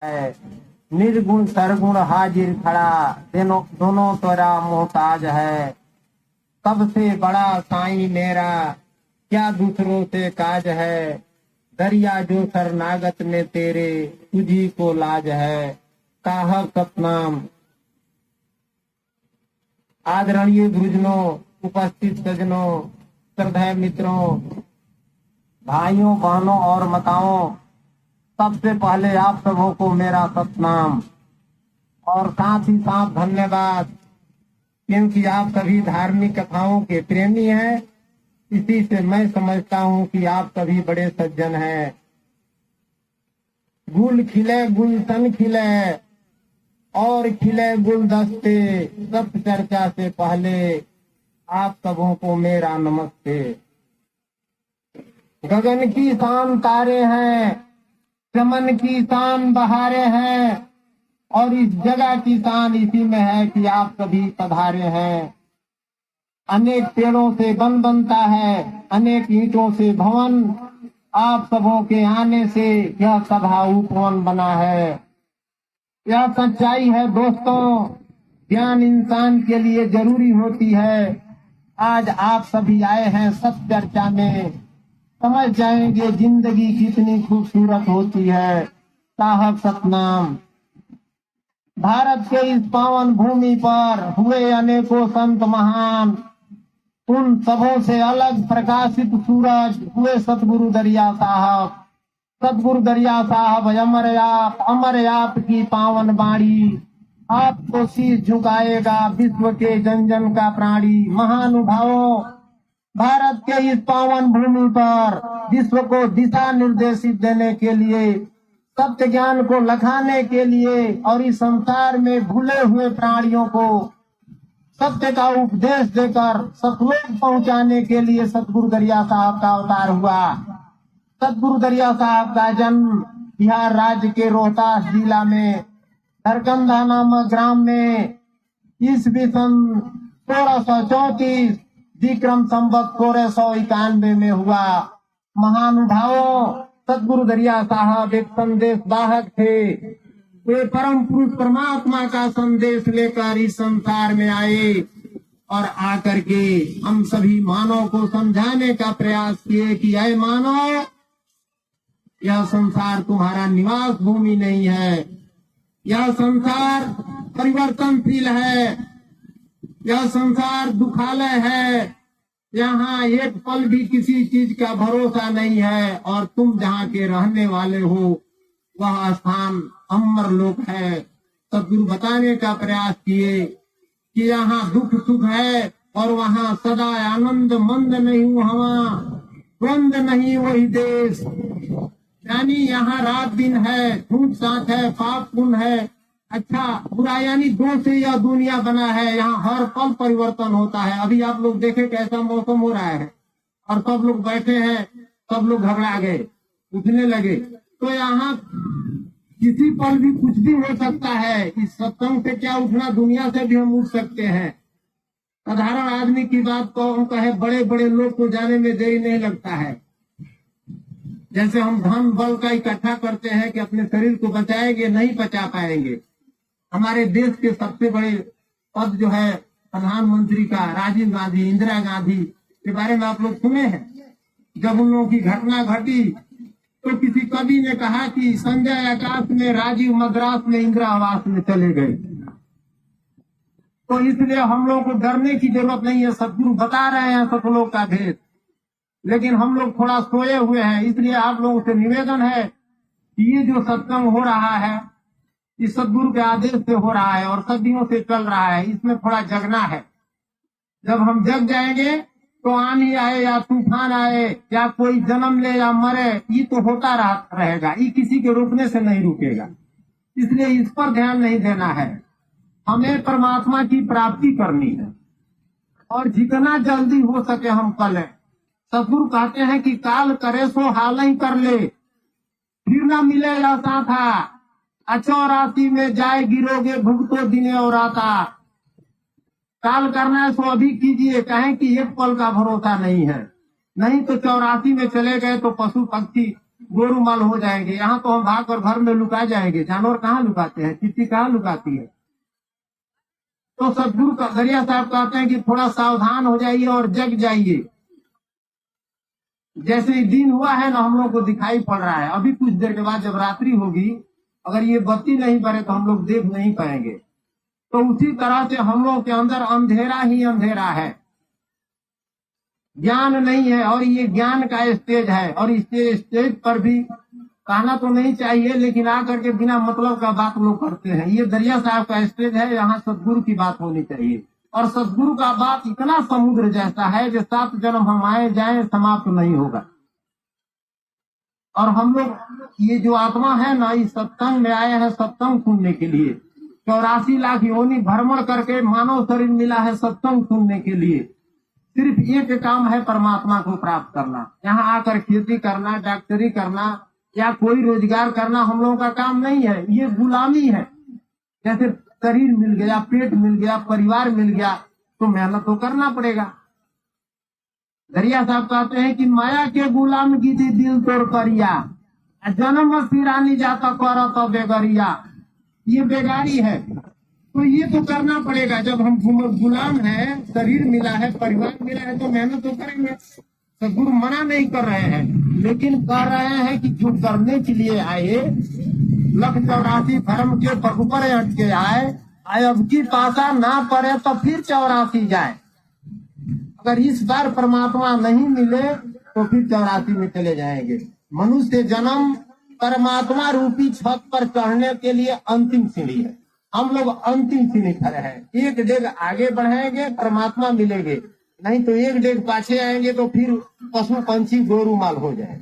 है। निर्गुण सरगुण हाजिर खड़ा, दोनों तेरा मोहताज है। सबसे बड़ा साईं मेरा, क्या दूसरों से काज है। दरिया जो शरणागत में तेरे, तुझी को लाज है। काह सतनाम। आदरणीय गुरुजनों, उपस्थित सज्जनों, श्रद्धेय मित्रों, भाइयों बहनों और माताओं, सबसे पहले आप सबों को मेरा सतनाम और साथ ही साथ धन्यवाद, क्योंकि आप सभी धार्मिक कथाओं के प्रेमी हैं। इसी से मैं समझता हूँ कि आप सभी बड़े सज्जन हैं। गुल खिले गुलशन खिले और खिले गुलदस्ते, सब चर्चा से पहले आप सबों को मेरा नमस्ते। गगन की शान तारे हैं, चमन की शान बहारे हैं, और इस जगह की शान इसी में है कि आप सभी पधारे हैं। अनेक पेड़ों से वन बनता है, अनेक ईंटों से भवन, आप सबों के आने से यह सभा उपवन बना है। यह सच्चाई है दोस्तों, ज्ञान इंसान के लिए जरूरी होती है। आज आप सभी आए हैं सत्य चर्चा में, समझ जाएंगे जिंदगी कितनी खूबसूरत होती है। साहब सतनाम। भारत के इस पावन भूमि पर हुए अनेकों संत महान, उन सबों से अलग प्रकाशित सूरज हुए सतगुरु दरिया साहब। सतगुरु दरिया साहब अमर आप की पावन बाणी, आपको शीश झुकाएगा विश्व के जन जन का प्राणी। महानुभावों, भारत के इस पावन भूमि पर विश्व को दिशा निर्देशित देने के लिए, सत्य ज्ञान को लखाने के लिए और इस संसार में भूले हुए प्राणियों को सत्य का उपदेश देकर सतलोक पहुंचाने के लिए सतगुरु दरिया साहब का अवतार हुआ। सतगुरु दरिया साहब का जन्म बिहार राज्य के रोहतास जिला में धरकंधा नामक ग्राम में ईस्वी सन 1634 विक्रम संवत 1691 में हुआ। महानुभावों, सतगुरु दरिया साहब एक संदेश वाहक थे। वे परम पुरुष परमात्मा का संदेश लेकर इस संसार में आए और आकर के हम सभी मानव को समझाने का प्रयास किए कि ऐ मानव, यह संसार तुम्हारा निवास भूमि नहीं है। यह संसार परिवर्तनशील है, यह संसार दुखालय है। यहाँ एक पल भी किसी चीज का भरोसा नहीं है, और तुम जहाँ के रहने वाले हो वह स्थान अमर लोक है। सतगुरु बताने का प्रयास किए कि यहाँ दुख सुख है और वहाँ सदा आनंद मंद नहीं वहाँ द्वंद नहीं वही देश। यानी यहाँ रात दिन है, झूठ साथ है, पाप पुण्य है, अच्छा बुरा, यानी दो से यह दुनिया बना है। यहाँ हर पल परिवर्तन होता है। अभी आप लोग देखे कैसा मौसम हो रहा है और सब लोग बैठे हैं, सब लोग घबरा गए, उठने लगे। तो यहाँ किसी पल भी कुछ भी हो सकता है। इस सत्संग से क्या उठना, दुनिया से भी हम उठ सकते हैं। साधारण आदमी की बात को हम कहे, बड़े बड़े लोग को जाने में देरी नहीं लगता है। जैसे हम धन बल का इकट्ठा करते हैं कि अपने शरीर को बचाएंगे, नहीं बचा पाएंगे। हमारे देश के सबसे बड़े पद जो है प्रधानमंत्री का, राजीव गांधी, इंदिरा गांधी के बारे में आप लोग सुने हैं। जब उन लोगों की घटना घटी तो किसी कवि ने कहा कि संजय आकाश में, राजीव मद्रास में, इंदिरा आवास में चले गए। तो इसलिए हम लोगों को डरने की जरूरत नहीं है। सतगुरु बता रहे हैं सतलोक का भेद, लेकिन हम लोग थोड़ा सोए हुए हैं। इसलिए आप लोगों से निवेदन है कि ये जो सत्संग हो रहा है, इस सतगुरु के आदेश से हो रहा है और सदियों से चल रहा है, इसमें थोड़ा जगना है। जब हम जग जाएंगे तो आंधी आए या तूफान आए या कोई जन्म ले या मरे, ये तो होता रहेगा, ये किसी के रोकने से नहीं रुकेगा। इसलिए इस पर ध्यान नहीं देना है। हमें परमात्मा की प्राप्ति करनी है और जितना जल्दी हो सके हम करें। सतगुरु कहते हैं कि काल करे सो हाल ही कर ले, फिर न मिलेगा साथा। 84 में जाए गिरोगे भुगतो दिने और आता। काल करना है सो अभी कीजिए, कहें कि एक पल का भरोसा नहीं है। नहीं तो 84 में चले गए तो पशु पक्षी गोरुमाल हो जाएंगे। यहाँ तो हम भाग कर घर में लुका जाएंगे। जानवर कहाँ लुकाते हैं, चिट्ठी कहाँ लुकाती है। तो सदगुरु का दरिया साहब कहते हैं कि थोड़ा सावधान हो जाइए और जग जाइए। जैसे ही दिन हुआ है ना, हम लोग को दिखाई पड़ रहा है। अभी कुछ देर के बाद जब रात्रि होगी, अगर ये बत्ती नहीं बने तो हम लोग देख नहीं पाएंगे। तो उसी तरह से हम लोग के अंदर अंधेरा ही अंधेरा है, ज्ञान नहीं है। और ये ज्ञान का स्टेज है। और इस स्टेज पर भी कहना तो नहीं चाहिए, लेकिन आकर के बिना मतलब का बात लोग करते हैं। ये दरिया साहब का स्टेज है, यहाँ सदगुरु की बात होनी चाहिए। और सदगुरु का बात इतना समुद्र जैसा है जो 7 जन्म हम आए जाए समाप्त नहीं होगा। और हम लोग ये जो आत्मा है ना, इस सत्संग में आए हैं सत्संग सुनने के लिए। 84 लाख योनि भ्रमण करके मानव शरीर मिला है सत्संग सुनने के लिए। सिर्फ एक काम है, परमात्मा को प्राप्त करना। यहाँ आकर खेती करना, डॉक्टरी करना या कोई रोजगार करना हम लोगों का काम नहीं है। ये गुलामी है। जैसे शरीर मिल गया, पेट मिल गया, परिवार मिल गया, तो मेहनत तो करना पड़ेगा। दरिया साहब कहते हैं कि माया के गुलाम की थी दिल तोड़ करिया, जन्म सिरानी जाता कर तो बेगरिया। ये बेगारी है। तो ये तो करना पड़ेगा। जब हम गुलाम है, शरीर मिला है, परिवार मिला है, तो मेहनत तो करेंगे। सदगुरु मना नहीं कर रहे हैं, लेकिन कह रहे हैं कि जो करने के लिए आए, 184 धर्म के पग अटके आए, अब की पासा ना पड़े तो फिर 84 जाए। अगर इस बार परमात्मा नहीं मिले तो फिर 84 में चले जाएंगे। मनुष्य जन्म परमात्मा रूपी छत पर चढ़ने के लिए अंतिम सीढ़ी है। हम लोग अंतिम सीढ़ी खड़े हैं। एक डेग आगे बढ़ेंगे परमात्मा मिलेंगे, नहीं तो एक डेग पाछे आएंगे तो फिर पशु पंछी गोरुमाल हो जाए।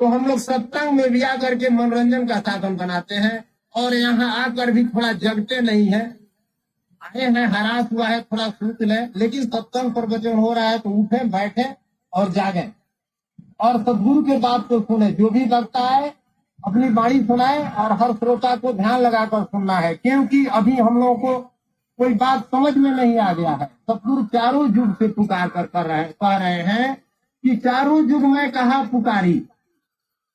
तो हम लोग सत्संग में भी आकर के मनोरंजन का साधन बनाते हैं, और यहाँ आकर भी थोड़ा जगते नहीं है। आए हैं, हरास हुआ है, थोड़ा सूत ले, लेकिन सत्संग प्रवचन हो रहा है तो उठे, बैठे और जागे और सदगुरु के बात को सुने। जो भी लगता है अपनी वाणी सुनाए, और हर श्रोता को ध्यान लगाकर सुनना है, क्योंकि अभी हम लोगों को कोई बात समझ में नहीं आ गया है। सदगुरु चारों युग से पुकार कर कह रहे हैं कि चारों युग में कहा पुकारी,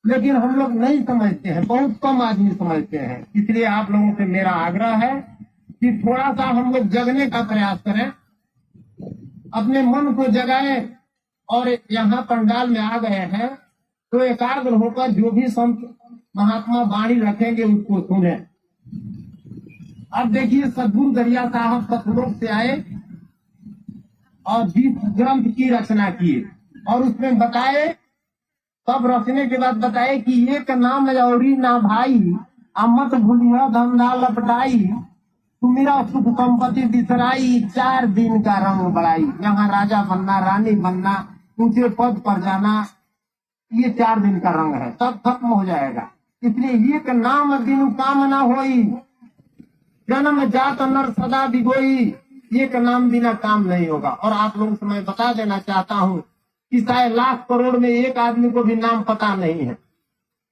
लेकिन हम लोग नहीं समझते हैं, बहुत कम आदमी समझते हैं। इसलिए आप लोगों से मेरा आग्रह है कि थोड़ा सा हम लोग जगने का प्रयास करें, अपने मन को जगाएं। और यहाँ पंडाल में आ गए हैं तो एकाग्र होकर जो भी संत महात्मा वाणी रखेंगे उसको सुने। अब देखिए, सदगुरु दरिया साहब सतलोक से आए और 20 ग्रंथ की रचना किए, और उसमें बताए, सब रचने के बाद बताए कि एक नाम लौरी ना भाई, अमत भूलिया धंधा लपटाई, तू मेरा सुख संपत्ति बिसराई, 4 दिन का रंग बढ़ाई। यहाँ राजा बनना, रानी बनना, ऊंचे पद पर जाना, ये 4 दिन का रंग है, सब खत्म हो जाएगा। इसलिए एक नाम दिन कामना होई, जन्म जात नर सदा बिगोई। एक नाम बिना काम नहीं होगा। और आप लोगों से मैं बता देना चाहता हूँ कि शायद लाख करोड़ में एक आदमी को भी नाम पता नहीं है।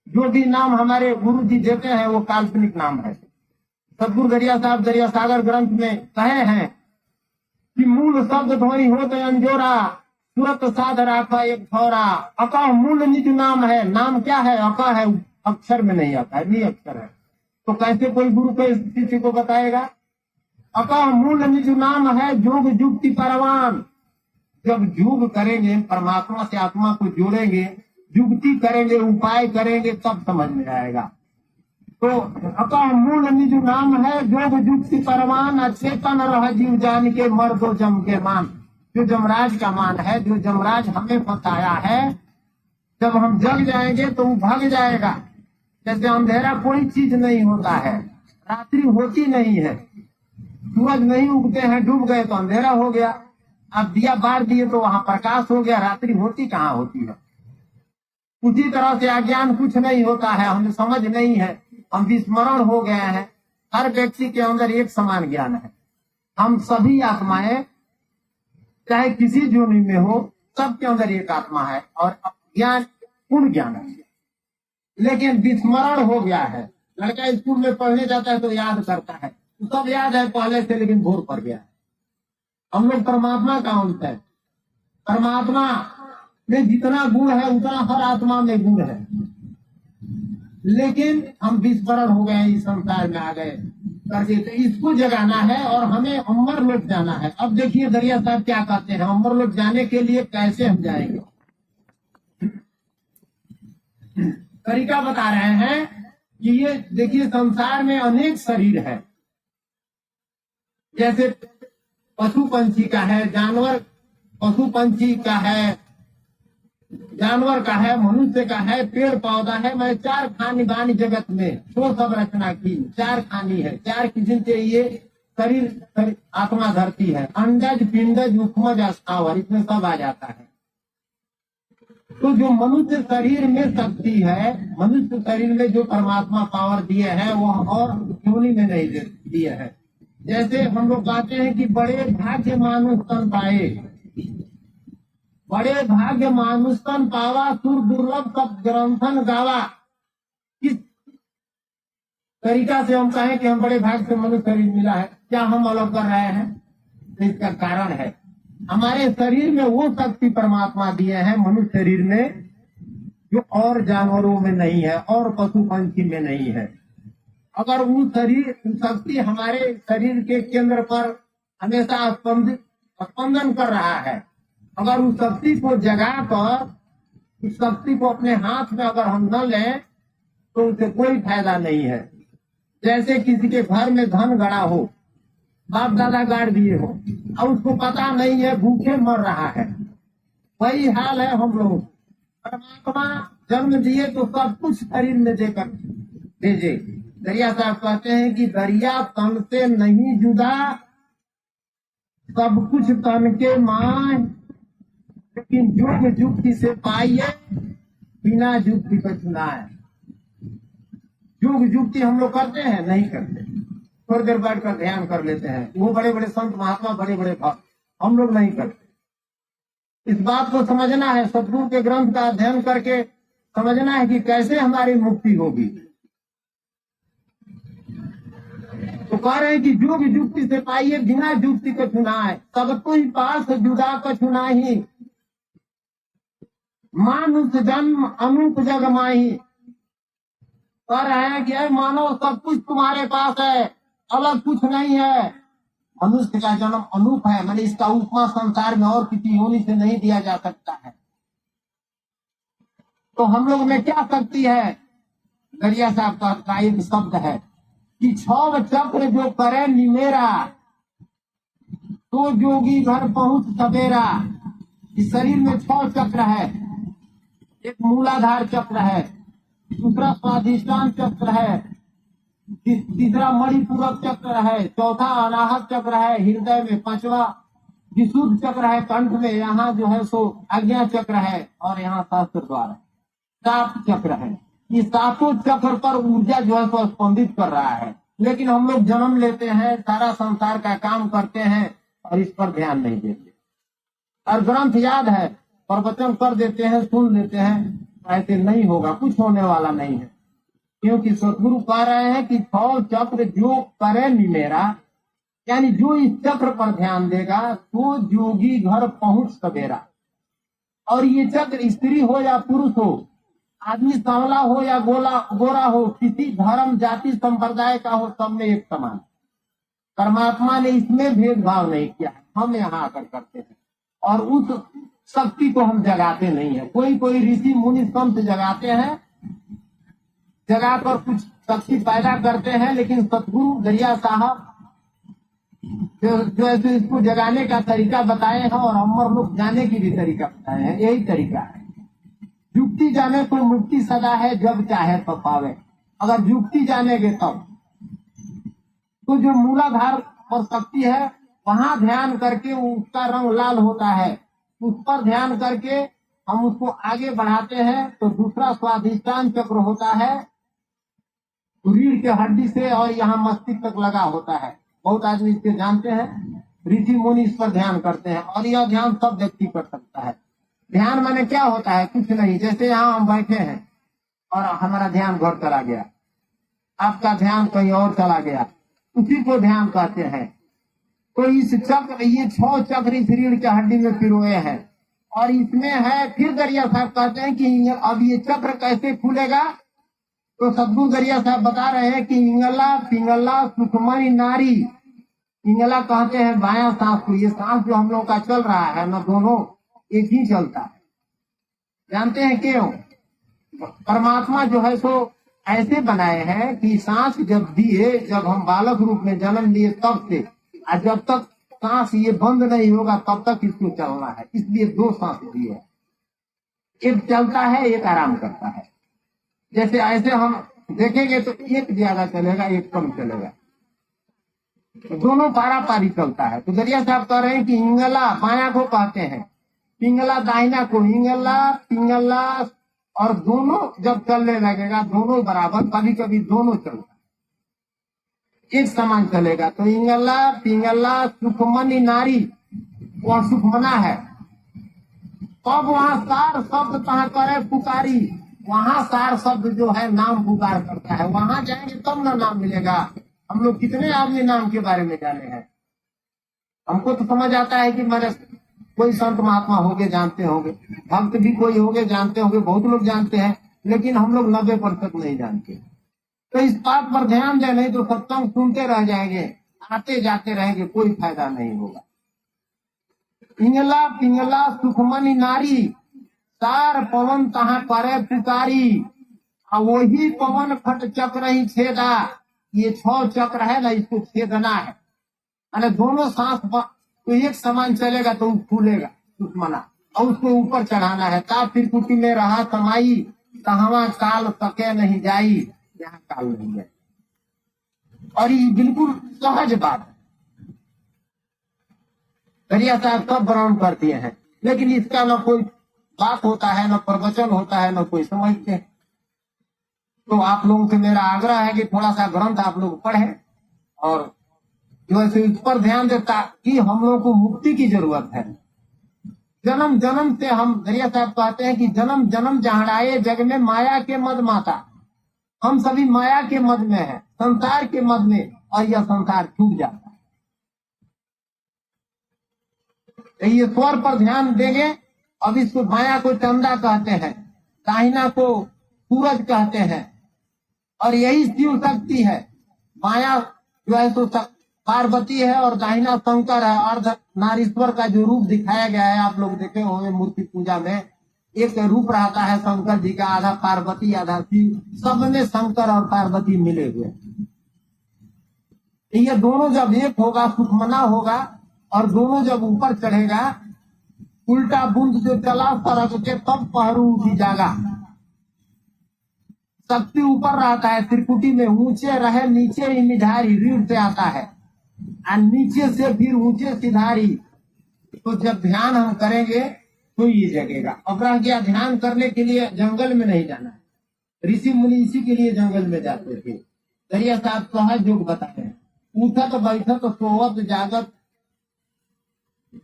जो भी नाम हमारे गुरु जी देते हैं वो काल्पनिक नाम है। सदगुरु दरिया साहब दरिया सागर ग्रंथ में कहे हैं कि मूल शब्द ध्वनि हो तो अंजोरा, सूरत साध राखा एक थोरा। अका मूल निज नाम है। नाम क्या है? अका है, अक्षर में नहीं आता है, नहीं अक्षर है। तो कैसे कोई गुरु को शिष्य को बताएगा? अका मूल निज नाम है, जोग जुक्ति परवान। जब योग करेंगे, परमात्मा से आत्मा को जोड़ेंगे, युक्ति करेंगे, उपाय करेंगे, तब समझ में आएगा। तो अका मूल निज नाम है, जोग जुक्ति परवान। अचेतन रह जीव जान के, मर दो जम के मान। जो जमराज का मान है, जो जमराज हमें बताया है, जब हम जग जाएंगे तो वो भाग जाएगा। जैसे अंधेरा कोई चीज नहीं होता है, रात्रि होती नहीं है, सूरज नहीं उगते हैं, डूब गए तो अंधेरा हो गया। अब दिया बार दिए तो वहां प्रकाश हो गया, रात्रि होती कहाँ होती है। उसी तरह से अज्ञान कुछ नहीं होता है, हमें समझ नहीं है, हम विस्मरण हो गए हैं। हर व्यक्ति के अंदर एक समान ज्ञान है। हम सभी आत्माएं चाहे किसी जोनि में हो, सबके अंदर एक आत्मा है, और ज्ञान पूर्ण ज्ञान है, लेकिन विस्मरण हो गया है। लड़का स्कूल में पढ़ने जाता है तो याद करता है, तो सब याद है पहले से, लेकिन भूल पड़ गया है। हम लोग परमात्मा का अंश है। परमात्मा में जितना गुण है उतना हर आत्मा में गुण है, लेकिन हम विस्मरण हो गए, इस संसार में आ गए करके। तो इसको जगाना है और हमें अमर लोक जाना है। अब देखिए दरिया साहब क्या कहते हैं, अमर लोक जाने के लिए कैसे हम जाएंगे, तरीका बता रहे हैं कि ये देखिए संसार में अनेक शरीर है, जैसे पशु पंछी का है, जानवर पशु पंछी का है, जानवर का है, मनुष्य का है, पेड़ पौधा है। मैं चार खानी बानी जगत में सो सब रचना की, चार खानी है, चार किस्म के ये शरीर आत्मा धरती है। अंडज पिंडज उपमज स्थावर, इसमें सब आ जाता है। तो जो मनुष्य शरीर में शक्ति है, मनुष्य शरीर में जो परमात्मा पावर दिए है वो और योनि में नहीं दिए है। जैसे हम लोग कहते हैं कि बड़े भाग्य मानुष तन पाए, बड़े भाग्य मानुष तन पावा, सुर दुर्लभ सब ग्रंथन गावा। किस तरीका से हम कहें कि हम बड़े भाग्य से मनुष्य शरीर मिला है, क्या हम अलग कर रहे हैं? तो इसका कारण है हमारे शरीर में वो शक्ति परमात्मा दिए हैं मनुष्य शरीर में, जो और जानवरों में नहीं है और पशु पंछी में नहीं है। अगर वो शरीर शक्ति हमारे शरीर के केंद्र पर हमेशा स्पंदन कर रहा है, अगर उस शक्ति को जगाकर उस शक्ति को अपने हाथ में अगर हम न लें तो उसे कोई फायदा नहीं है। जैसे किसी के घर में धन गड़ा हो, बाप दादा गाड़ दिए हो और उसको पता नहीं है, भूखे मर रहा है, वही हाल है हम लोग। परमात्मा जन्म दिए तो सब कुछ शरीर में देकर भेजे। दरिया साहब कहते हैं कि दरिया तन से नहीं जुदा, सब कुछ तन के मां, लेकिन युग जुक्ति से पाइए बिना युक्ति को चुनाए। युग जुक्ति हम लोग करते हैं, नहीं करते, थोड़ी देर बैठ कर ध्यान कर लेते हैं। वो बड़े बड़े संत महात्मा, बड़े बड़े भक्त, हम लोग नहीं करते। इस बात को समझना है, सतगुरु के ग्रंथ का अध्ययन करके समझना है कि कैसे हमारी मुक्ति होगी। तो कह रहे हैं कि युग जुक्ति से पाइए बिना जुक्ति को चुनाए, सब कोई पास जुदा को चुना ही, मानुष जन्म अनूप जग माही। कह रहे हैं कि मानो सब कुछ तुम्हारे पास है, अलग कुछ नहीं है। मनुष्य का जन्म अनूप है, मैंने इसका उपमा संसार में और किसी योनि से नहीं दिया जा सकता है। तो हम लोग में क्या शक्ति है? दरिया साहब का एक शब्द है कि 6 चक्र जो करे निमेरा, तो जोगी घर पहुंच सवेरा। इस शरीर में 6 चक्र है, एक मूलाधार चक्र है, दूसरा स्वाधिष्ठान चक्र है, तीसरा मणिपूरक चक्र है, चौथा अनाहत चक्र है हृदय में, 5वां विशुद्ध चक्र है कंठ में, यहाँ जो है सो आज्ञा चक्र है, और यहाँ शास्त्र द्वार है। 7 चक्र है। ये 7 चक्र पर ऊर्जा जो है सो स्पंदित कर रहा है। लेकिन हम लोग जन्म लेते हैं, सारा संसार का काम करते हैं और इस पर ध्यान नहीं देते। और ग्रंथ याद है, प्रवचन कर देते हैं, सुन लेते हैं, ऐसे नहीं होगा, कुछ होने वाला नहीं है। क्योंकि सतगुरु कह रहे हैं कि 6 चक्र जो करे निमेरा, यानी जो इस चक्र पर ध्यान देगा तो जोगी घर पहुंच सवेरा। और ये चक्र स्त्री हो या पुरुष हो, आदमी सांवला हो या गोरा हो, किसी धर्म जाति संप्रदाय का हो, सब में एक समान। परमात्मा ने इसमें भेदभाव नहीं किया है, हम यहाँ आकर करते हैं। और उस शक्ति को हम जगाते नहीं है। कोई ऋषि मुनि संत जगाते हैं, जगाकर कुछ शक्ति पैदा करते हैं, लेकिन सतगुरु दरिया साहब जो ऐसे इसको जगाने का तरीका बताए हैं और अमर लोग जाने की भी तरीका बताए हैं, यही तरीका है। युक्ति जाने तो मुक्ति सदा है, जब चाहे तो पावे। अगर युक्ति जानेगे तब तो जो मूलाधार पर शक्ति है वहां ध्यान करके उसका रंग लाल होता है, उस पर ध्यान करके हम उसको आगे बढ़ाते हैं। तो दूसरा स्वाधिष्ठान चक्र होता है, रीढ़ के हड्डी से और यहाँ मस्तिष्क तक लगा होता है। बहुत आदमी इसके जानते हैं, ऋषि मुनि इस पर ध्यान करते हैं, और यह ध्यान सब व्यक्ति कर सकता है। ध्यान माने क्या होता है? कुछ नहीं। जैसे यहाँ हम बैठे हैं और हमारा ध्यान घर चला गया, आपका ध्यान कहीं और चला गया, उसी को ध्यान कहते हैं। तो इस चक्र, ये 6 चक्र इस रीढ़ के हड्डी में पिरोए हैं और इसमें है, फिर दरिया साहब कहते हैं कि अब ये चक्र कैसे खुलेगा। तो सदगुरु दरिया साहब बता रहे हैं कि इंगला पिंगला सुखमणि नारी। इंगला कहते हैं बायां सांस को। ये सांस जो हम लोग का चल रहा है ना, दोनों एक ही चलता है। जानते हैं क्यों? परमात्मा जो है सो ऐसे बनाए हैं कि सांस जब दिए, जब हम बालक रूप में जन्म लिए तब से, और जब तक सांस ये बंद नहीं होगा तब तक इसको चलना है। इसलिए दो सांस दिए है, एक चलता है एक आराम करता है। जैसे ऐसे हम देखेंगे तो एक ज्यादा चलेगा एक कम चलेगा, दोनों पारा पारी चलता है। तो दरिया साहब कह रहे हैं कि इंगला बाया को कहते हैं, पिंगला दाहिना को। इंगला पिंगला, और दोनों जब चलने लगेगा दोनों बराबर, कभी कभी दोनों चलता है, एक समान चलेगा। तो इंगला पिंगला सुखमणि नारी, वह सुखमना है। तब वहाँ सार शब्द कहाँ करे पुकारी, वहाँ सार शब्द जो है नाम पुकार करता है। वहां जाएंगे तब ना नाम मिलेगा। हम लोग कितने आदमी नाम के बारे में जाने हैं। हमको तो समझ आता है कि मैंने कोई संत महात्मा होंगे जानते होंगे, भक्त भी कोई होंगे जानते होंगे, बहुत लोग जानते हैं, लेकिन हम लोग 90% नहीं जानते। तो इस बात पर ध्यान दें, नहीं तो सत्संग सुनते रह जाएंगे, आते जाते रहेंगे, कोई फायदा नहीं होगा। इंगला पिंगला सुखमणि नारी, सार पवन तहाँ करे पुकारी, और वही पवन फट चक्र ही छेदा। ये 6 चक्र है ना, इसको छेदना है। अरे दोनों सांस तो एक समान चलेगा तो फूलेगा सुषमना, और उसको ऊपर चढ़ाना है। ता त्रिकुटी में रहा समाई, कहवा काल सके नहीं जाई, यहाँ काल नहीं जाए। और ये बिल्कुल सहज बात है। दरिया साहब सब वर्णन कर दिए हैं, लेकिन इसका न कोई बात होता है, न प्रवचन होता है, न कोई समझते हैं। तो आप लोगों से मेरा आग्रह है कि थोड़ा सा ग्रंथ आप लोग पढ़ें, और जो है इस पर ध्यान देता कि हम लोगों को मुक्ति की जरूरत है। जन्म जन्म से हम, दरिया साहब कहते हैं कि जन्म जन्म जहड़ाए जग में माया के मद माता। हम सभी माया के मद में है, संसार के मद में, और यह संसार छूट जाता है। तो ये स्वर पर ध्यान देंगे। अब इसको माया को चंदा कहते हैं, दाहिना को सूरज कहते हैं, और यही शिव शक्ति है। माया जो है तो पार्वती है और दाहिना शंकर है। अर्ध नारीश्वर का जो रूप दिखाया गया है, आप लोग देखे होंगे मूर्ति पूजा में, एक रूप रहता है शंकर जी का, आधा पार्वती आधा शिव, सब में शंकर और पार्वती मिले हुए। ये दोनों जब एक होगा सुखमना होगा, और दोनों जब ऊपर चढ़ेगा, उल्टा बूंद जो चला सरक के तब पहरू उठी जागा। शक्ति ऊपर रहता है त्रिकुटी में, ऊंचे रहे नीचे ही निधारी, रीढ़ से आता है, और नीचे से फिर ऊंचे सिधारी। तो जब ध्यान हम करेंगे तो ये जगेगा। अब रह गया ध्यान करने के लिए जंगल में नहीं जाना है। ऋषि मुनि इसी के लिए जंगल में जाते थे। दरिया साहब सहज योग बताए, उठत बैठत सोवत जागत,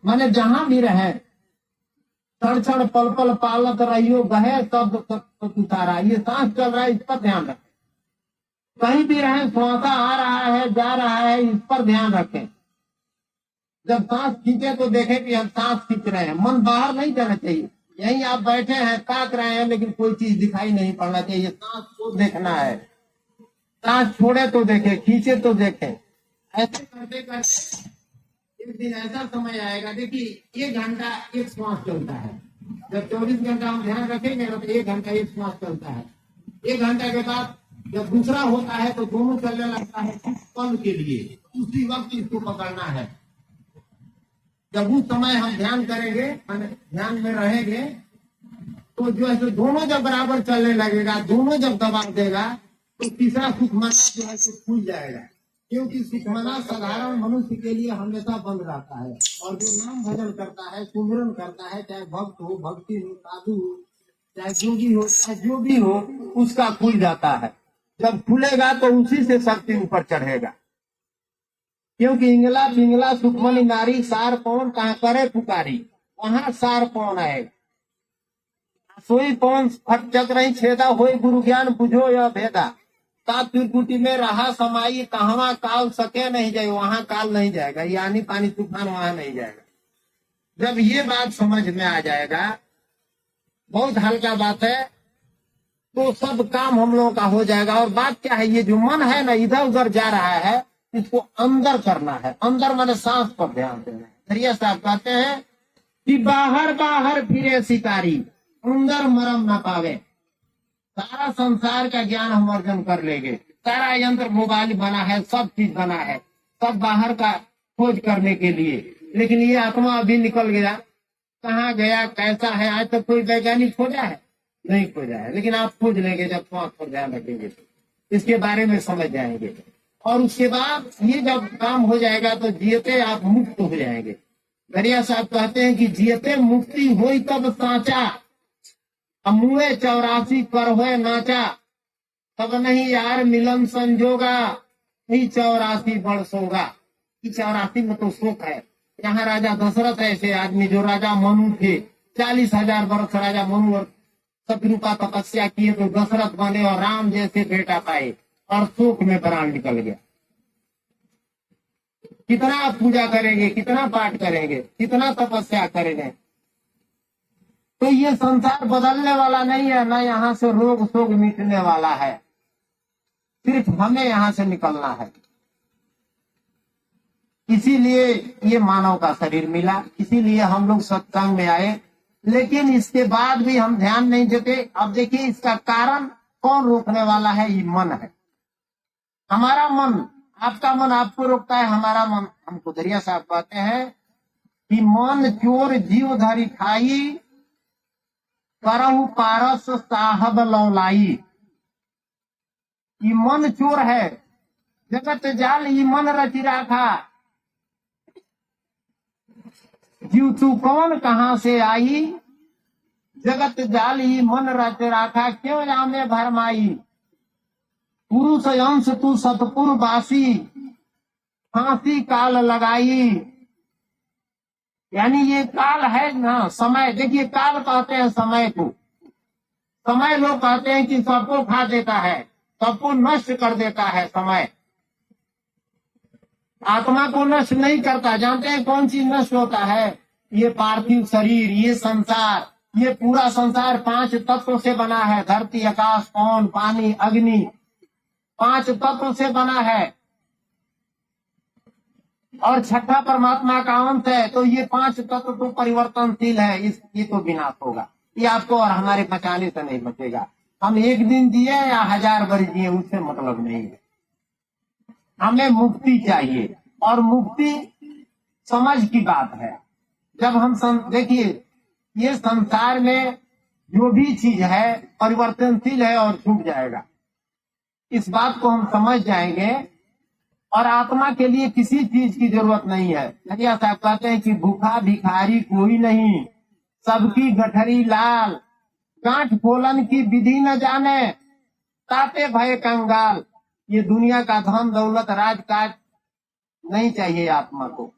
माने जहां भी रहे, क्षण क्षण पल पल पालत रहियो, गहे शब्द तुतारा। ये सांस चल रहा है, इस पर ध्यान रखें। कहीं भी रहे, श्वासा आ रहा है जा रहा है, इस पर ध्यान रखें। जब सांस खींचे तो देखें कि हम सांस खींच रहे हैं, मन बाहर नहीं जाना चाहिए। यहीं आप बैठे हैं, ताक रहे हैं, लेकिन कोई चीज दिखाई नहीं पड़ना चाहिए, सांस को देखना है। सांस छोड़े तो देखे, खींचे तो देखे। ऐसे करते करते एक दिन ऐसा समय आएगा, देखिए 1 घंटा एक श्वास चलता है। जब 24 घंटा हम ध्यान रखेंगे ना, तो 1 घंटा एक श्वास चलता है। 1 घंटा के बाद जब दूसरा होता है तो दोनों चलने लगता है कुछ पल के लिए, उसी वक्त इसको पकड़ना है। जब उस समय हम ध्यान करेंगे, ध्यान में रहेंगे, तो जो है दोनों जब बराबर चलने लगेगा, दोनों जब दबाव देगा, तो तीसरा सुखमना जो है खुल जाएगा। क्योंकि सुखमना साधारण मनुष्य के लिए हमेशा बंद रहता है, और जो नाम भजन करता है, सुमिरन करता है, चाहे भक्त हो, भक्ति हो, साधु हो, चाहे जोगी हो, चाहे जो भी हो, उसका खुल जाता है। जब खुलेगा तो उसी से शक्ति ऊपर चढ़ेगा। क्योंकि इंगला पिंगला सुखमणि नारी, सार पवन कहाँ करे पुकारी, वहां सार पवन आएगा। सोई पवन फट चक्र ही छेदा, होई गुरु ज्ञान बुझो यह भेदा। सात त्रिकुटी में रहा समाई, कहवा काल सके नहीं जाए, वहां काल नहीं जाएगा। यानी पानी तूफान वहां नहीं जाएगा। जब ये बात समझ में आ जाएगा, बहुत हल्का बात है, तो सब काम हम लोगों का हो जाएगा। और बात क्या है, ये जो मन है ना इधर उधर जा रहा है, इसको अंदर करना है। अंदर माने सांस पर ध्यान देना है। दरिया साहब कहते हैं कि बाहर बाहर फिरे शिकारी, अंदर मरम न पावे। सारा संसार का ज्ञान हम अर्जन कर लेंगे, सारा यंत्र मोबाइल बना है, सब चीज बना है, सब बाहर का खोज करने के लिए, लेकिन ये आत्मा अभी निकल गया, कहाँ गया, कैसा है, आज तक कोई वैज्ञानिक खोजा है? नहीं खोजा है, लेकिन आप खोज लेंगे जब सांस पर ध्यान रखेंगे तो इसके बारे में समझ जाएंगे। और उसके बाद ये जब काम हो जाएगा तो जियते आप मुक्त हो जाएंगे। दरिया साहब कहते हैं कि जियते मुक्ति होई तब सांचा, अमुए 84 कर होए नाचा, तब नहीं यार मिलन संजोगा, ही 84 वर्ष होगा। 84 में तो शोक है। यहाँ राजा दशरथ ऐसे आदमी जो राजा मनु थे, 40,000 वर्ष राजा मनु और शत्रुपा तपस्या किए तो दशरथ बने और राम जैसे बेटा पाए, और शोक में प्राण निकल गया। कितना आप पूजा करेंगे, कितना पाठ करेंगे, कितना तपस्या करेंगे, तो ये संसार बदलने वाला नहीं है, ना यहाँ से रोग शोक मिटने वाला है। सिर्फ हमें यहाँ से निकलना है। इसीलिए ये मानव का शरीर मिला, इसीलिए हम लोग सत्संग में आए। लेकिन इसके बाद भी हम ध्यान नहीं देते। अब देखिए इसका कारण कौन रोकने वाला है? ये मन है। हमारा मन, आपका मन आपको रोकता है, हमारा मन हमको। दरिया साहब कहते हैं कि मन चोर जीव धरी खाई, करहु पारस साहब लौलाई। ये मन चोर है, जगत जाल ये मन रची राखा, जीव तू कौन कहाँ से आई, जगत जाल ये मन रच राखा, क्यों जामे भरमाई। पुरुष अंश तू सतपुर बासी, फांसी काल लगाई। यानी ये काल है ना, समय। देखिए काल कहते हैं समय को। समय लोग कहते हैं कि सबको खा देता है, सबको नष्ट कर देता है समय। आत्मा को नष्ट नहीं करता। जानते हैं कौन चीज नष्ट होता है? ये पार्थिव शरीर, ये संसार, ये पूरा संसार 5 तत्वों से बना है। धरती, आकाश, पवन, पानी, अग्नि, 5 तत्वों से बना है। और छठा परमात्मा का अंश है। तो ये 5 तत्व तो परिवर्तनशील है, ये तो विनाश होगा। ये आपको और हमारे बचाने से नहीं बचेगा। हम एक दिन जिए या 1000 वर्ष जिए, उससे मतलब नहीं है। हमें मुक्ति चाहिए, और मुक्ति समझ की बात है। जब हम देखिए ये संसार में जो भी चीज है परिवर्तनशील है और छूट जाएगा। इस बात को हम समझ जाएंगे, और आत्मा के लिए किसी चीज की जरूरत नहीं है। दरिया साहब कहते हैं कि भूखा भिखारी कोई नहीं, सबकी गठरी लाल, गांठ खोलन की विधि न जाने, ताते भय कंगाल। ये दुनिया का धन दौलत राजकाज नहीं चाहिए आत्मा को।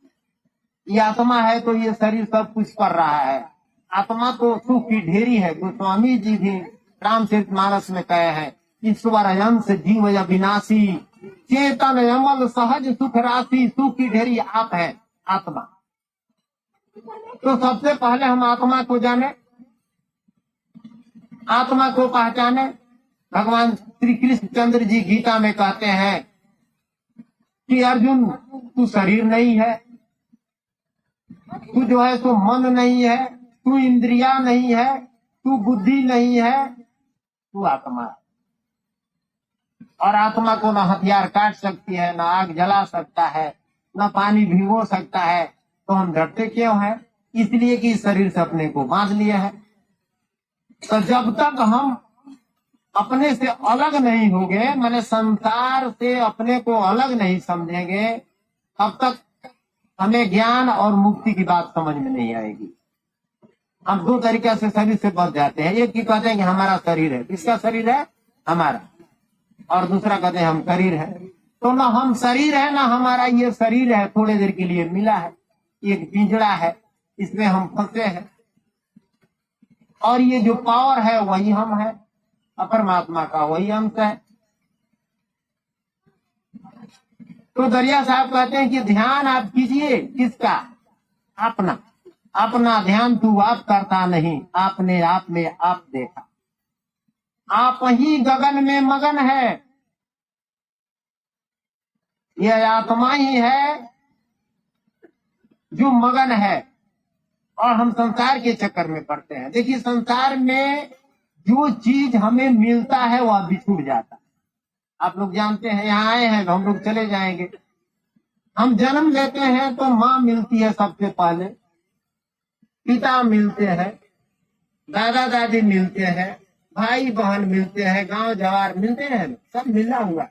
ये आत्मा है तो ये शरीर सब कुछ कर रहा है। आत्मा तो सुख की ढेरी है। गोस्वामी जी भी रामचरितमानस में कहे हैं, ईश्वर अंश जीव अविनाशी, चेतन अमल सहज सुख राशि। सुख की ढेरी आप है, आत्मा। तो सबसे पहले हम आत्मा को जाने, आत्मा को पहचाने। भगवान श्री कृष्ण चंद्र जी गीता में कहते हैं कि अर्जुन तू शरीर नहीं है, तू जो है तो मन नहीं है, तू इंद्रिया नहीं है, तू बुद्धि नहीं है, तू आत्मा है। और आत्मा को न हथियार काट सकती है, न आग जला सकता है, न पानी भिगो सकता है। तो हम डरते क्यों हैं? इसलिए कि शरीर से अपने को बांध लिए है। तो जब तक हम अपने से अलग नहीं होंगे, माने संसार से अपने को अलग नहीं समझेंगे, तब तक हमें ज्ञान और मुक्ति की बात समझ में नहीं आएगी। हम 2 तरीके से शरीर से बच जाते हैं। एक की कहते हैं कि हमारा शरीर है। किसका शरीर है? हमारा। और दूसरा कहते हैं हम शरीर है। तो ना हम शरीर है ना हमारा ये शरीर है, थोड़े देर के लिए मिला है, एक पिंजड़ा है, इसमें हम फंसे हैं। और ये जो पावर है वही हम है, परमात्मा का वही अंश है। तो दरिया साहब कहते हैं कि ध्यान आप कीजिए, किसका? अपना। अपना ध्यान तू आप करता नहीं, आपने आप में आप देखा। आप ही गगन में मगन है, यह आत्मा ही है जो मगन है, और हम संसार के चक्कर में पड़ते हैं। देखिए, संसार में जो चीज हमें मिलता है वह बिछुड़ जाता है। आप लोग जानते हैं, यहाँ आए हैं, हम लोग चले जाएंगे। हम जन्म लेते हैं तो माँ मिलती है सबसे पहले, पिता मिलते हैं, दादा दादी मिलते हैं, भाई बहन मिलते हैं, गांव जवार मिलते हैं, सब मिला हुआ,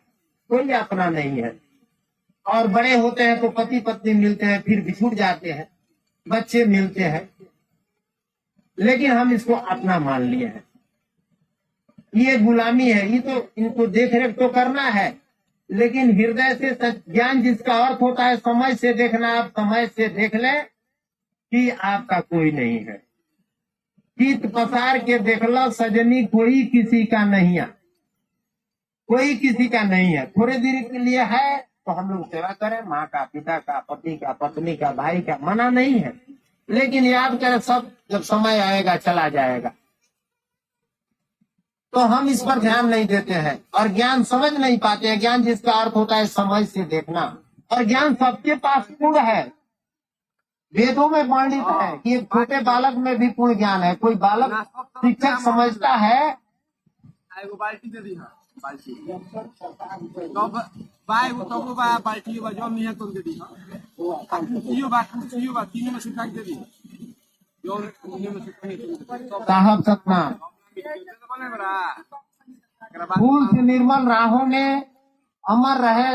कोई अपना नहीं है। और बड़े होते हैं तो पति पत्नी मिलते हैं, फिर बिछुड़ जाते हैं, बच्चे मिलते हैं, लेकिन हम इसको अपना मान लिए हैं। ये गुलामी है, ये तो इनको देख रेख तो करना है, लेकिन हृदय से ज्ञान जिसका अर्थ होता है समझ से देखना। आप समझ से देख लें कि आपका कोई नहीं है। चित पसार के देख लो सजनी, कोई किसी का नहीं है, कोई किसी का नहीं है। थोड़े देर के लिए है तो हम लोग सेवा करें, माँ का, पिता का, पति का, पत्नी का, भाई का, मना नहीं है, लेकिन याद करें सब जब समय आएगा चला जाएगा। तो हम इस पर ध्यान नहीं देते हैं और ज्ञान समझ नहीं पाते हैं। ज्ञान जिसका अर्थ होता है समझ से देखना, और ज्ञान सबके पास पूर्ण है। वेदों में वर्णित है कि एक छोटे बालक में भी पूर्ण ज्ञान है। कोई बालक शिक्षक समझता है, बाल्टी दे दी, बाल्टी बाल्टी जो नहीं है तुम दे दी, तीनों में सुखा दे दी, साहब सपना फूल से निर्मल राहों में अमर रहे।